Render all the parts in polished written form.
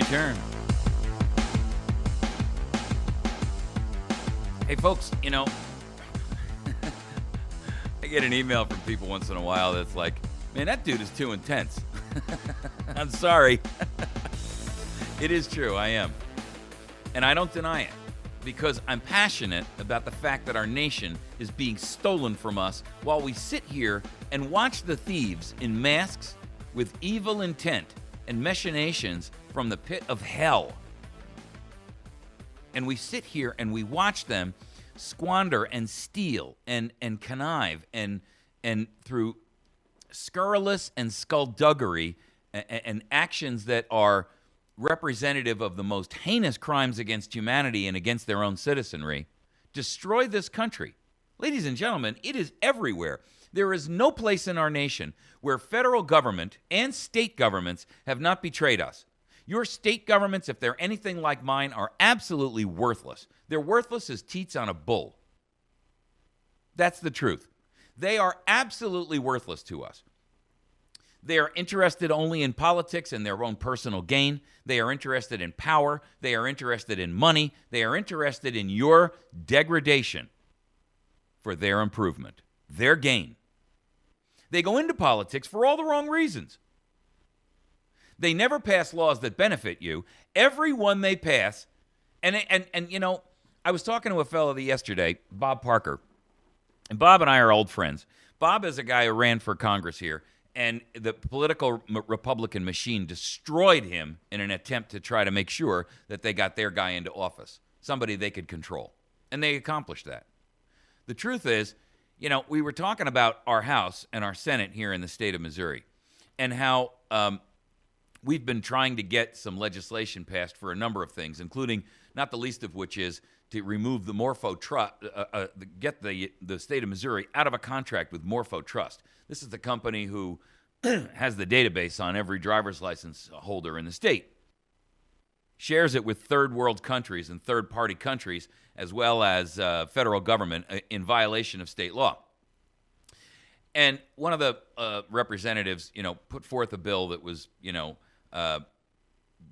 return. Hey, folks, you know, I get an email from people once in a while that's like, man, that dude is too intense. I'm sorry. It is true, I am. And I don't deny it, because I'm passionate about the fact that our nation is being stolen from us while we sit here and watch the thieves in masks with evil intent and machinations from the pit of hell. And we sit here and we watch them squander and steal and connive and through scurrilous and skullduggery and actions that are representative of the most heinous crimes against humanity and against their own citizenry, destroy this country. Ladies and gentlemen, it is everywhere. There is no place in our nation where federal government and state governments have not betrayed us. Your state governments, if they're anything like mine, are absolutely worthless. They're worthless as teats on a bull. That's the truth. They are absolutely worthless to us. They are interested only in politics and their own personal gain. They are interested in power. They are interested in money. They are interested in your degradation for their improvement, their gain. They go into politics for all the wrong reasons. They never pass laws that benefit you. Every one they pass, and you know, I was talking to a fellow yesterday, Bob Parker, and Bob and I are old friends. Bob is a guy who ran for Congress here, and the political Republican machine destroyed him in an attempt to try to make sure that they got their guy into office, somebody they could control, and they accomplished that. The truth is, you know, we were talking about our House and our Senate here in the state of Missouri, and how we've been trying to get some legislation passed for a number of things, including, not the least of which is to remove the Morpho Trust, get the state of Missouri out of a contract with Morpho Trust. This is the company who has the database on every driver's license holder in the state. Shares it with third world countries and third party countries, as well as federal government, in violation of state law. And one of the representatives, you know, put forth a bill that was, you know,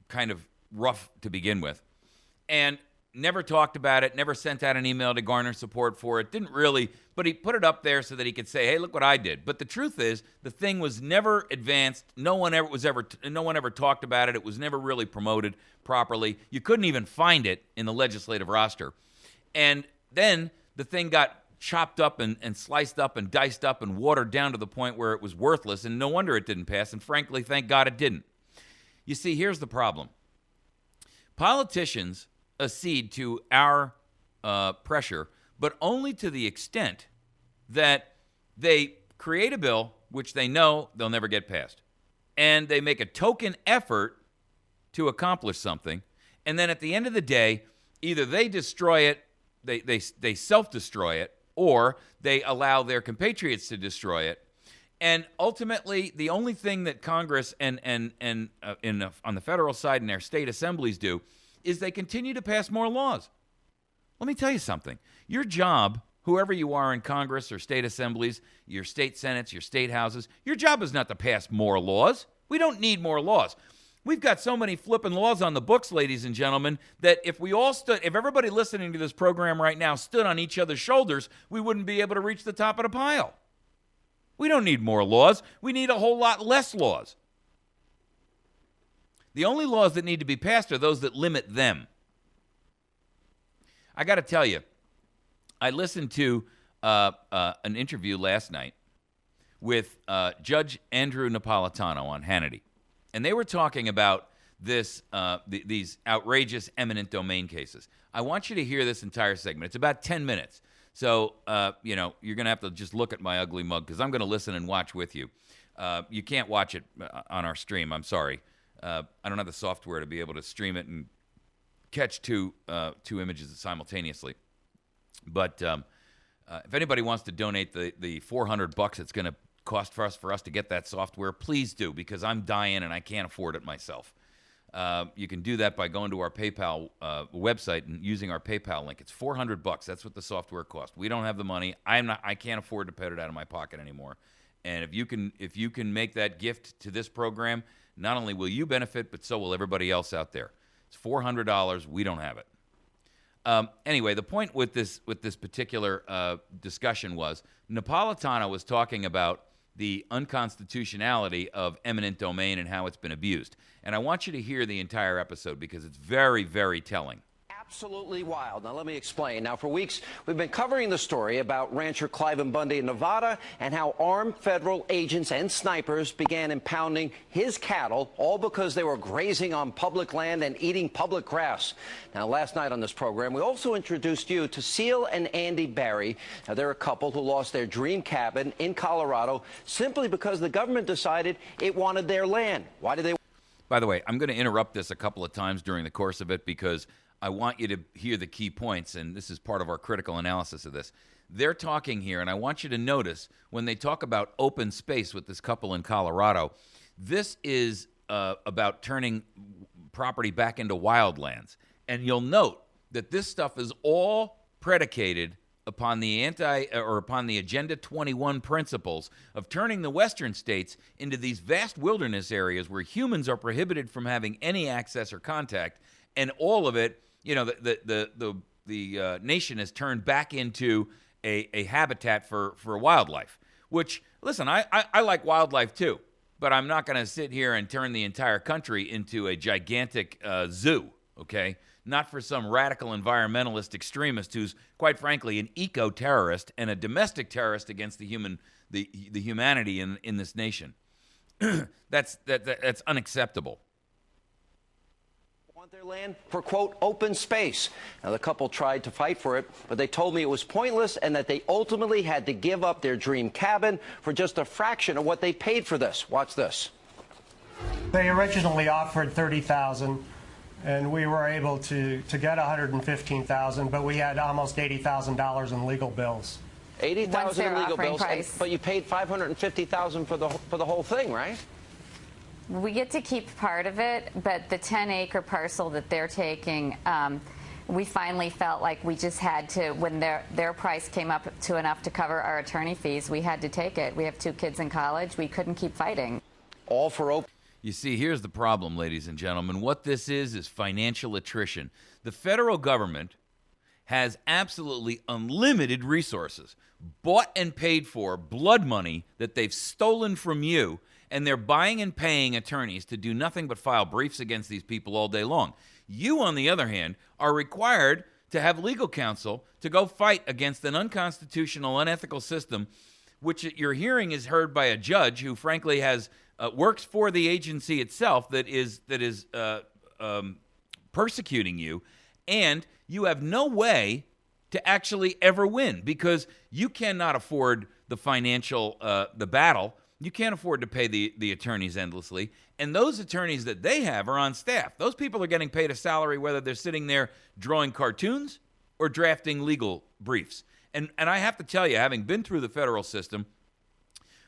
kind of rough to begin with, and never talked about it, never sent out an email to garner support for it, didn't really, but he put it up there so that he could say, hey, look what I did. But the truth is, the thing was never advanced. No one ever talked about it. It was never really promoted properly. You couldn't even find it in the legislative roster. And then the thing got chopped up and sliced up and diced up and watered down to the point where it was worthless, and no wonder it didn't pass, and frankly, thank God it didn't. You see, here's the problem. Politicians accede to our pressure, but only to the extent that they create a bill which they know they'll never get passed, and they make a token effort to accomplish something, and then at the end of the day, either they destroy it, they self-destroy it, or they allow their compatriots to destroy it. And ultimately, the only thing that Congress and on the federal side and their state assemblies do is they continue to pass more laws. Let me tell you something. Your job, whoever you are in Congress or state assemblies, your state senates, your state houses, your job is not to pass more laws. We don't need more laws. We've got so many flipping laws on the books, ladies and gentlemen, that if everybody listening to this program right now stood on each other's shoulders, we wouldn't be able to reach the top of the pile. We don't need more laws. We need a whole lot less laws. The only laws that need to be passed are those that limit them. I got to tell you, I listened to an interview last night with Judge Andrew Napolitano on Hannity, and they were talking about these outrageous eminent domain cases. I want you to hear this entire segment. It's about 10 minutes. So, you know, you're going to have to just look at my ugly mug because I'm going to listen and watch with you. You can't watch it on our stream. I'm sorry. I don't have the software to be able to stream it and catch two images simultaneously. But if anybody wants to donate the $400 it's going to cost for us to get that software, please do, because I'm dying and I can't afford it myself. You can do that by going to our PayPal website and using our PayPal link. It's $400. That's what the software costs. We don't have the money. I can't afford to put it out of my pocket anymore. And if you can make that gift to this program, not only will you benefit, but so will everybody else out there. It's $400. We don't have it. Anyway, the point with this particular discussion was Napolitano was talking about the unconstitutionality of eminent domain and how it's been abused. And I want you to hear the entire episode because it's very, very telling. Absolutely wild. Now, let me explain. Now, for weeks, we've been covering the story about rancher Cliven Bundy in Nevada and how armed federal agents and snipers began impounding his cattle, all because they were grazing on public land and eating public grass. Now, last night on this program, we also introduced you to Seal and Andy Barry. Now, they're a couple who lost their dream cabin in Colorado simply because the government decided it wanted their land. Why did they? By the way, I'm going to interrupt this a couple of times during the course of it because I want you to hear the key points, and this is part of our critical analysis of this. They're talking here, and I want you to notice when they talk about open space with this couple in Colorado, this is about turning property back into wildlands. And you'll note that this stuff is all predicated upon the upon the Agenda 21 principles of turning the western states into these vast wilderness areas where humans are prohibited from having any access or contact, and all of it, you know, the nation has turned back into a habitat for wildlife, which, listen, I like wildlife too, but I'm not going to sit here and turn the entire country into a gigantic zoo, okay? Not for some radical environmentalist extremist who's, quite frankly, an eco-terrorist and a domestic terrorist against the humanity in this nation. That's unacceptable. Want their land for, quote, open space. Now, the couple tried to fight for it, but they told me it was pointless and that they ultimately had to give up their dream cabin for just a fraction of what they paid for this. Watch this. They originally offered $30,000, and we were able to get $115,000, but we had almost $80,000 in legal bills. $80,000 in legal bills, but you paid $550,000 for the whole thing, right? We get to keep part of it, but the 10-acre parcel that they're taking, we finally felt like we just had to, when their price came up to enough to cover our attorney fees, we had to take it. We have 2 kids in college. We couldn't keep fighting. All for open. You see, here's the problem, ladies and gentlemen. What this is financial attrition. The federal government has absolutely unlimited resources, bought and paid for blood money that they've stolen from you, and they're buying and paying attorneys to do nothing but file briefs against these people all day long. You, on the other hand, are required to have legal counsel to go fight against an unconstitutional, unethical system, which your hearing is heard by a judge who, frankly, has works for the agency itself that is persecuting you, and you have no way to actually ever win because you cannot afford the financial the battle. You can't afford to pay the attorneys endlessly. And those attorneys that they have are on staff. Those people are getting paid a salary whether they're sitting there drawing cartoons or drafting legal briefs. And I have to tell you, having been through the federal system,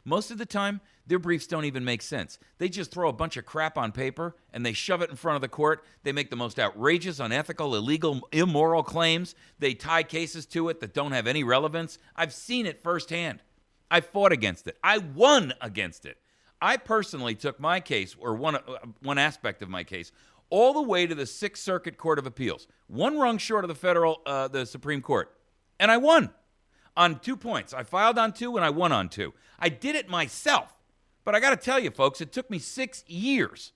most of the time, their briefs don't even make sense. They just throw a bunch of crap on paper and they shove it in front of the court. They make the most outrageous, unethical, illegal, immoral claims. They tie cases to it that don't have any relevance. I've seen it firsthand. I fought against it. I won against it. I personally took my case, or one aspect of my case, all the way to the Sixth Circuit Court of Appeals, one rung short of the Supreme Court, and I won on 2 points. I filed on 2 and I won on 2. I did it myself, but I got to tell you, folks, it took me 6 years.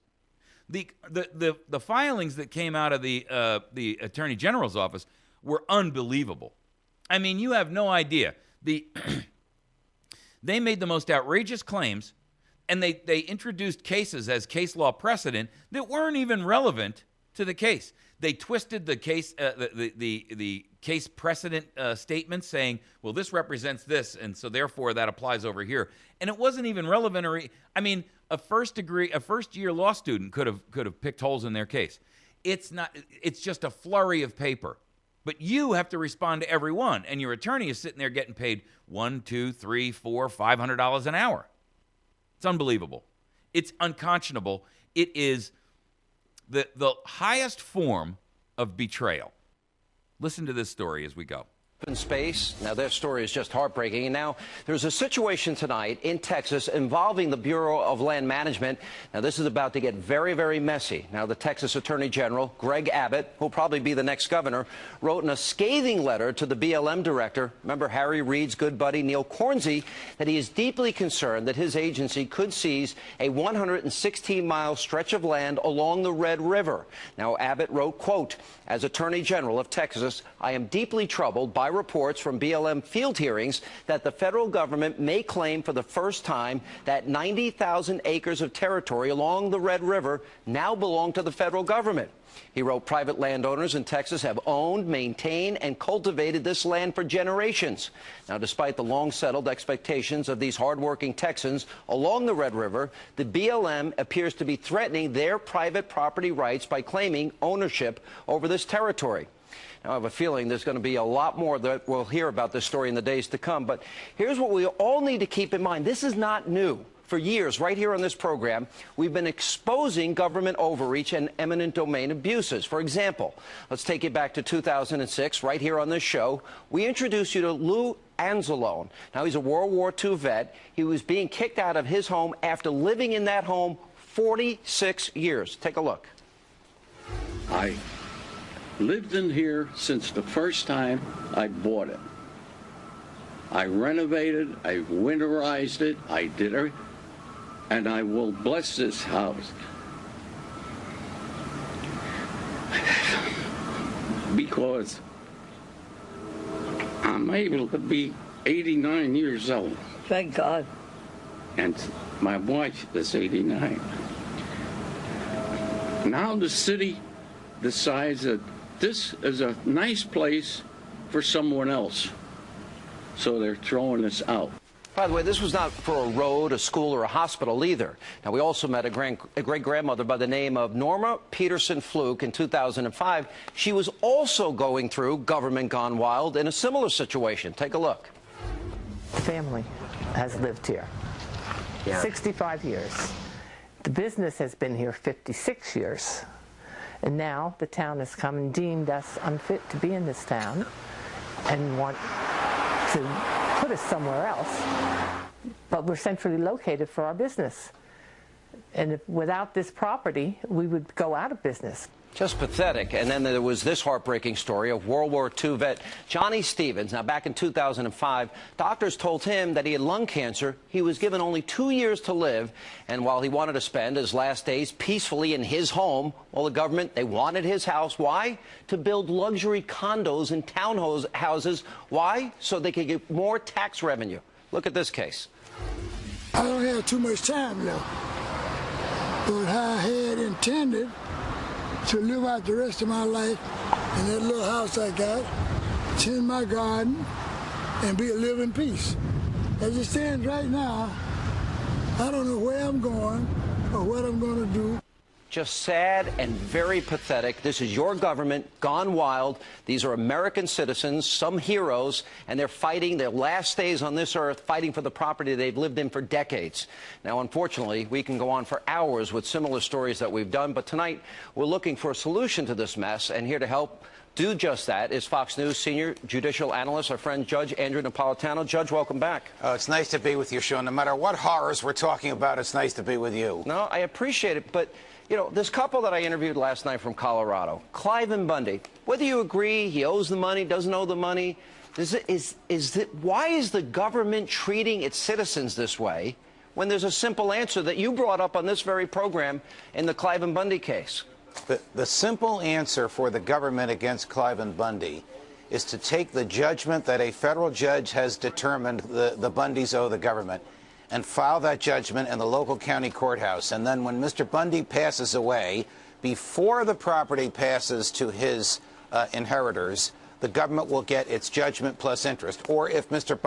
The filings that came out of the Attorney General's office were unbelievable. I mean, you have no idea. They made the most outrageous claims, and they introduced cases as case law precedent that weren't even relevant to the case. They twisted the case, the case precedent statement, saying, "Well, this represents this, and so therefore that applies over here." And it wasn't even relevant. I mean, a first-year law student could have picked holes in their case. It's not. It's just a flurry of paper. But you have to respond to every one, and your attorney is sitting there getting paid $100, $200, $300, $400, $500 an hour. It's unbelievable. It's unconscionable. It is the highest form of betrayal. Listen to this story as we go. in space. Now, their story is just heartbreaking. And now there's a situation tonight in Texas involving the Bureau of Land Management. Now, this is about to get very, very messy. Now, the Texas Attorney General, Greg Abbott, who'll probably be the next governor, wrote in a scathing letter to the BLM director, remember Harry Reid's good buddy Neil Cornsey, that he is deeply concerned that his agency could seize a 116-mile stretch of land along the Red River. Now, Abbott wrote, quote, "As Attorney General of Texas, I am deeply troubled by reports from BLM field hearings that the federal government may claim for the first time that 90,000 acres of territory along the Red River now belong to the federal government." He wrote, "Private landowners in Texas have owned, maintained, and cultivated this land for generations. Now, despite the long-settled expectations of these hardworking Texans along the Red River, the BLM appears to be threatening their private property rights by claiming ownership over this territory." Now, I have a feeling there's going to be a lot more that we'll hear about this story in the days to come. But here's what we all need to keep in mind. This is not new. For years, right here on this program, we've been exposing government overreach and eminent domain abuses. For example, let's take it back to 2006. Right here on this show, we introduced you to Lou Anzalone. Now, he's a World War II vet. He was being kicked out of his home after living in that home 46 years. Take a look. I lived in here since the first time I bought it. I renovated, I winterized it, I did it, and I will bless this house because I'm able to be 89 years old. Thank God. And my wife is 89. Now the city decides that this is a nice place for someone else. So they're throwing this out. By the way, this was not for a road, a school, or a hospital either. Now, we also met a great-grandmother by the name of Norma Peterson Fluke in 2005. She was also going through government gone wild in a similar situation. Take a look. Family has lived here 65 years. The business has been here 56 years. And now the town has come and deemed us unfit to be in this town and want to put us somewhere else, but we're centrally located for our business. And without this property, we would go out of business. Just pathetic. And then there was this heartbreaking story of World War II vet Johnny Stevens. Now, back in 2005, doctors told him that he had lung cancer. He was given only 2 years to live. And while he wanted to spend his last days peacefully in his home, well, the government, they wanted his house. Why? To build luxury condos and townhouses. Why? So they could get more tax revenue. Look at this case. I don't have too much time left, but I had intended to live out the rest of my life in that little house I got, tend my garden, and live in peace. As it stands right now, I don't know where I'm going or what I'm going to do. Just sad and very pathetic. This is your government gone wild. These are American citizens, some heroes, and they're fighting their last days on this earth, fighting for the property they've lived in for decades. Now, unfortunately, we can go on for hours with similar stories that we've done, but tonight we're looking for a solution to this mess, and here to help do just that is Fox News senior judicial analyst, our friend Judge Andrew Napolitano. Judge, welcome back. It's nice to be with you, Sean. No matter what horrors we're talking about, it's nice to be with you. No, I appreciate it, but you know, this couple that I interviewed last night from Colorado, Cliven Bundy, whether you agree he owes the money, doesn't owe the money, why is the government treating its citizens this way when there's a simple answer that you brought up on this very program in the Cliven Bundy case? The simple answer for the government against Cliven Bundy is to take the judgment that a federal judge has determined the Bundys owe the government and file that judgment in the local county courthouse. And then when Mr. Bundy passes away, before the property passes to his inheritors, the government will get its judgment plus interest. Or if Mr.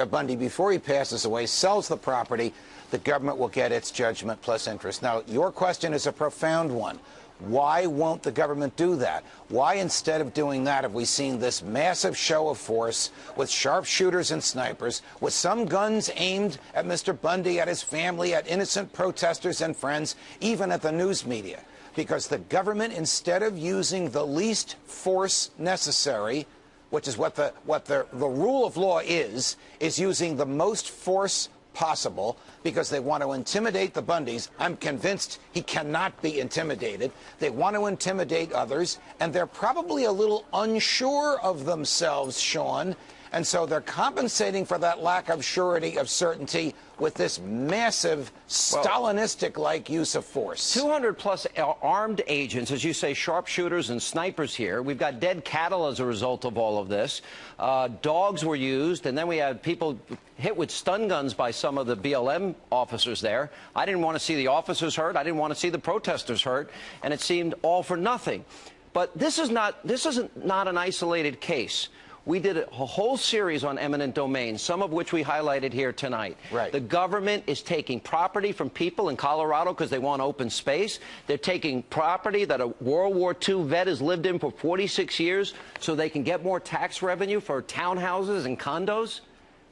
Bundy, before he passes away, sells the property, the government will get its judgment plus interest. Now, your question is a profound one. Why won't the government do that? Why, instead of doing that, have we seen this massive show of force with sharpshooters and snipers, with some guns aimed at Mr. Bundy, at his family, at innocent protesters and friends, even at the news media? Because the government, instead of using the least force necessary, which is what the rule of law is using the most force possible because they want to intimidate the Bundys. I'm convinced he cannot be intimidated. They want to intimidate others, and they're probably a little unsure of themselves, Sean. And so they're compensating for that lack of surety of certainty with this massive Stalinistic-like use of force. 200 plus armed agents, as you say, sharpshooters and snipers here. We've got dead cattle as a result of all of this. Dogs were used, and then we had people hit with stun guns by some of the BLM officers there. I didn't want to see the officers hurt. I didn't want to see the protesters hurt, and it seemed all for nothing. But this is not an isolated case. We did a whole series on eminent domain, some of which we highlighted here tonight. Right. The government is taking property from people in Colorado because they want open space. They're taking property that a World War II vet has lived in for 46 years so they can get more tax revenue for townhouses and condos.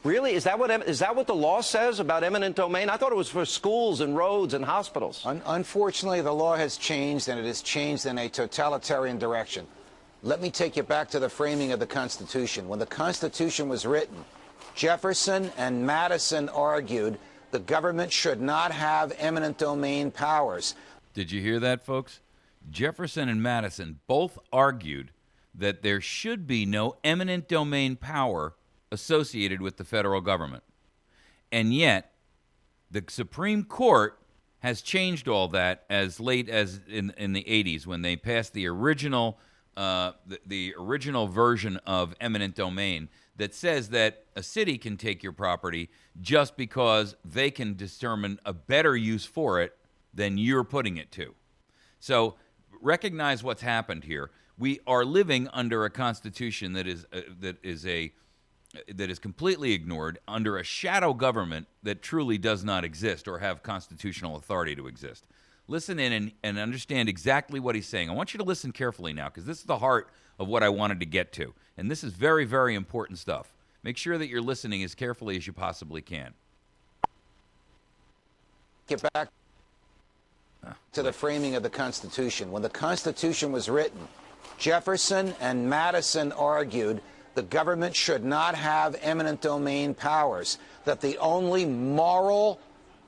Really? Is that what the law says about eminent domain? I thought it was for schools and roads and hospitals. Unfortunately, the law has changed, and it has changed in a totalitarian direction. Let me take you back to the framing of the Constitution. When the Constitution was written, Jefferson and Madison argued the government should not have eminent domain powers. Did you hear that, folks? Jefferson and Madison both argued that there should be no eminent domain power associated with the federal government. And yet, the Supreme Court has changed all that as late as in the 80s when they passed the original the original version of eminent domain that says that a city can take your property just because they can determine a better use for it than you're putting it to. So recognize what's happened here. We are living under a constitution that is completely ignored, under a shadow government that truly does not exist or have constitutional authority to exist. Listen in and understand exactly what he's saying. I want you to listen carefully now, because this is the heart of what I wanted to get to. And this is very, very important stuff. Make sure that you're listening as carefully as you possibly can. Get back to the framing of the Constitution. When the Constitution was written, Jefferson and Madison argued the government should not have eminent domain powers, that the only moral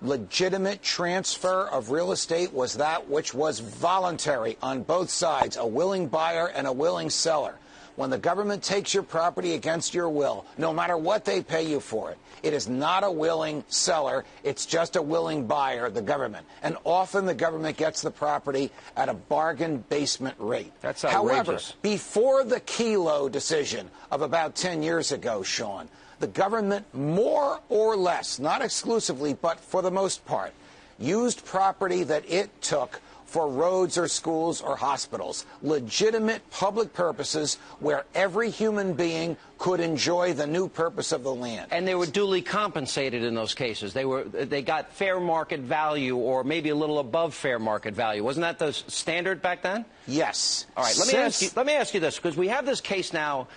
legitimate transfer of real estate was that which was voluntary on both sides, a willing buyer and a willing seller. When the government takes your property against your will, no matter what they pay you for it, it is not a willing seller, it's just a willing buyer, the government. And often the government gets the property at a bargain basement rate. That's outrageous. However, before the Kelo decision of about 10 years ago, Sean, the government more or less, not exclusively, but for the most part, used property that it took for roads or schools or hospitals, legitimate public purposes where every human being could enjoy the new purpose of the land. And they were duly compensated in those cases. They got fair market value, or maybe a little above fair market value. Wasn't that the standard back then? Yes. All right, let me ask you this, because we have this case now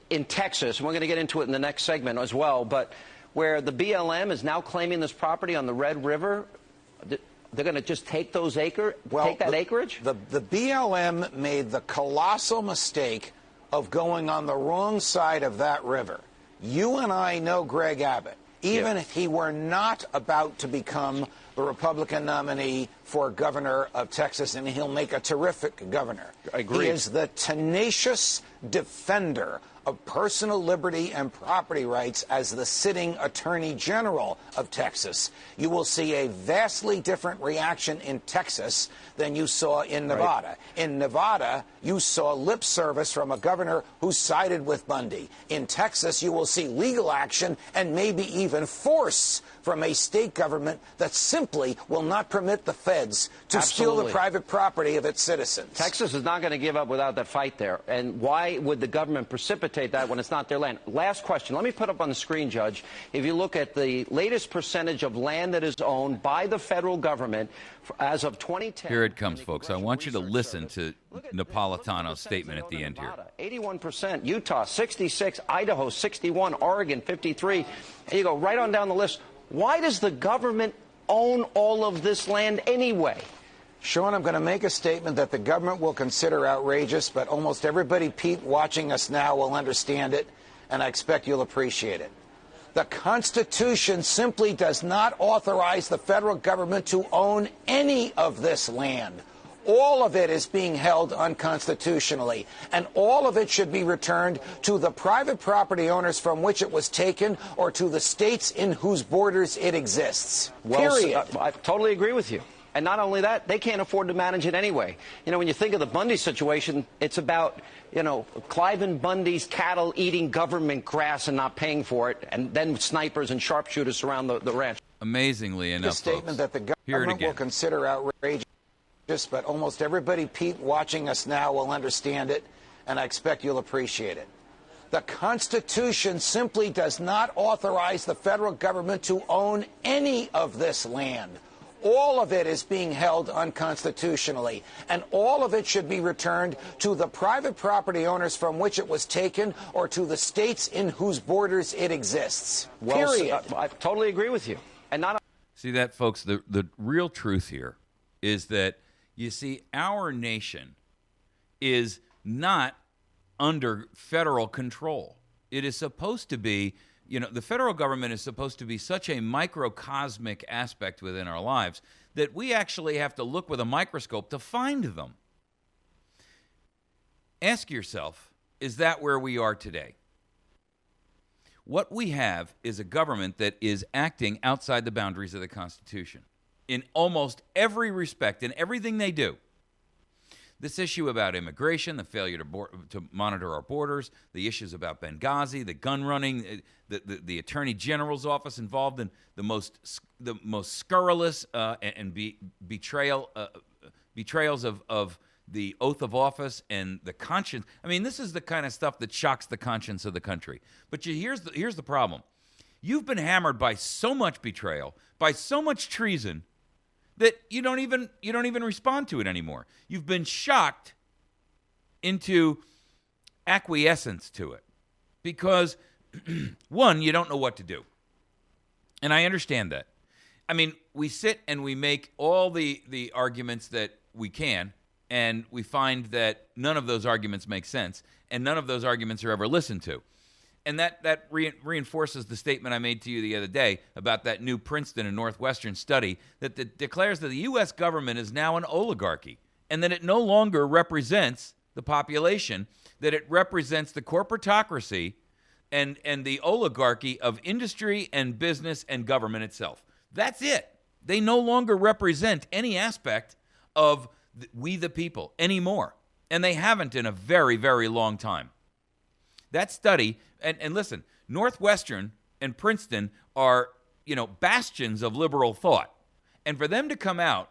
in Texas, and we're going to get into it in the next segment as well, but where the BLM is now claiming this property on the Red River. They're going to just take those take that acreage? The BLM made the colossal mistake of going on the wrong side of that river. You and I know Greg Abbott. Even if he were not about to become the Republican nominee for governor of Texas, and he'll make a terrific governor. I agree. He is the tenacious defender of personal liberty and property rights as the sitting Attorney General of Texas. You will see a vastly different reaction in Texas than you saw in Nevada. Right. In Nevada, you saw lip service from a governor who sided with Bundy. In Texas, you will see legal action and maybe even force from a state government that simply will not permit the feds to steal the private property of its citizens. Texas is not going to give up without that fight there. And why would the government precipitate that when it's not their land? Last question. Let me put up on the screen, Judge. If you look at the latest percentage of land that is owned by the federal government as of 2010. Here it comes, folks. I want you to listen to Napolitano's statement at the end here. 81%, Utah 66, Idaho 61, Oregon 53. And you go right on down the list. Why does the government own all of this land anyway? Sean, I'm going to make a statement that the government will consider outrageous, but almost everybody, Pete, watching us now will understand it, and I expect you'll appreciate it. The Constitution simply does not authorize the federal government to own any of this land. All of it is being held unconstitutionally, and all of it should be returned to the private property owners from which it was taken or to the states in whose borders it exists. Period. I totally agree with you. And not only that, they can't afford to manage it anyway. You know, when you think of the Bundy situation, it's about, you know, Cliven Bundy's cattle eating government grass and not paying for it, and then snipers and sharpshooters surround the ranch. Amazingly enough, A statement folks, that the hear it government again. will consider outrageous, but almost everybody, Pete, watching us now will understand it, and I expect you'll appreciate it. The Constitution simply does not authorize the federal government to own any of this land. All of it is being held unconstitutionally, and all of it should be returned to the private property owners from which it was taken or to the states in whose borders it exists. Period. I totally agree with you. And not See that, folks? The real truth here is that, you see, our nation is not under federal control. It is supposed to be, you know, the federal government is supposed to be such a microcosmic aspect within our lives that we actually have to look with a microscope to find them. Ask yourself, is that where we are today? What we have is a government that is acting outside the boundaries of the Constitution in almost every respect, in everything they do. This issue about immigration, the failure to monitor our borders, the issues about Benghazi, the gun running, the Attorney General's office involved in the most scurrilous betrayals of the oath of office and the conscience. I mean, this is the kind of stuff that shocks the conscience of the country. But here's the problem. You've been hammered by so much betrayal, by so much treason, that you don't even respond to it anymore. You've been shocked into acquiescence to it because, one, you don't know what to do. And I understand that. I mean, we sit and we make all the arguments that we can, and we find that none of those arguments make sense, and none of those arguments are ever listened to. And that reinforces the statement I made to you the other day about that new Princeton and Northwestern study that declares that the U.S. government is now an oligarchy and that it no longer represents the population, that it represents the corporatocracy and the oligarchy of industry and business and government itself. That's it. They no longer represent any aspect of we the people anymore, and they haven't in a very, very long time. That study, and listen, Northwestern and Princeton are, you know, bastions of liberal thought. And for them to come out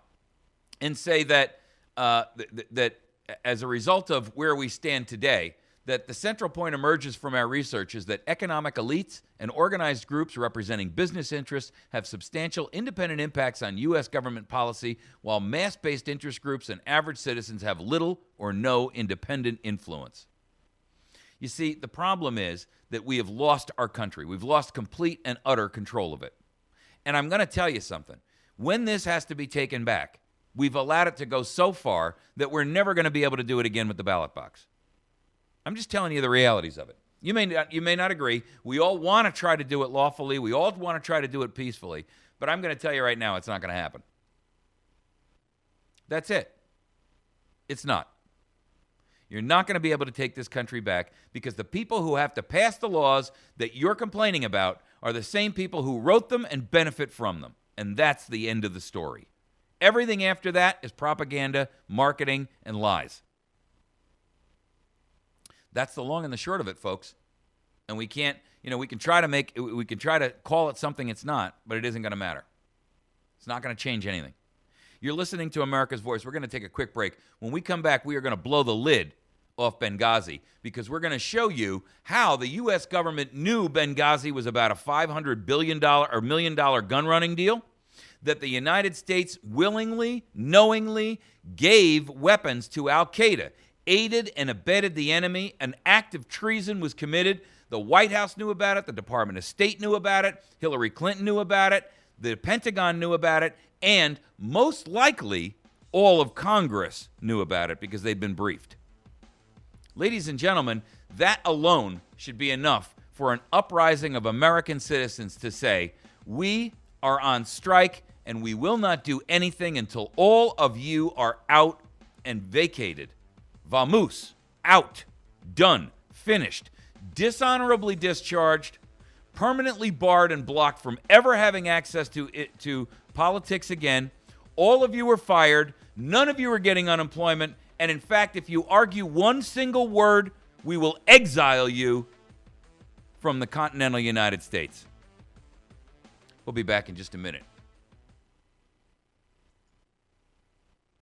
and say that that as a result of where we stand today, that the central point emerges from our research is that economic elites and organized groups representing business interests have substantial independent impacts on U.S. government policy, while mass-based interest groups and average citizens have little or no independent influence. You see, the problem is that we have lost our country. We've lost complete and utter control of it. And I'm going to tell you something. When this has to be taken back, we've allowed it to go so far that we're never going to be able to do it again with the ballot box. I'm just telling you the realities of it. You may not agree. We all want to try to do it lawfully. We all want to try to do it peacefully. But I'm going to tell you right now, it's not going to happen. That's it. It's not. You're not going to be able to take this country back because the people who have to pass the laws that you're complaining about are the same people who wrote them and benefit from them. And that's the end of the story. Everything after that is propaganda, marketing, and lies. That's the long and the short of it, folks. And we can't, we can try to call it something it's not, but it isn't going to matter. It's not going to change anything. You're listening to America's Voice. We're going to take a quick break. When we come back, we are going to blow the lid off Benghazi because we're going to show you how the U.S. government knew Benghazi was about a $500 billion or $1 million gun running deal, that the United States willingly, knowingly gave weapons to al-qaeda, aided and abetted the enemy. An act of treason was committed. The White House knew about it. The Department of State knew about it. Hillary Clinton knew about it. The Pentagon knew about it. And most likely, all of Congress knew about it because they'd been briefed. Ladies and gentlemen, that alone should be enough for an uprising of American citizens to say, we are on strike and we will not do anything until all of you are out and vacated. Vamos, out, done, finished, dishonorably discharged, permanently barred and blocked from ever having access to politics again. All of you were fired. None of you are getting unemployment. And in fact, if you argue one single word, we will exile you from the continental United States. We'll be back in just a minute.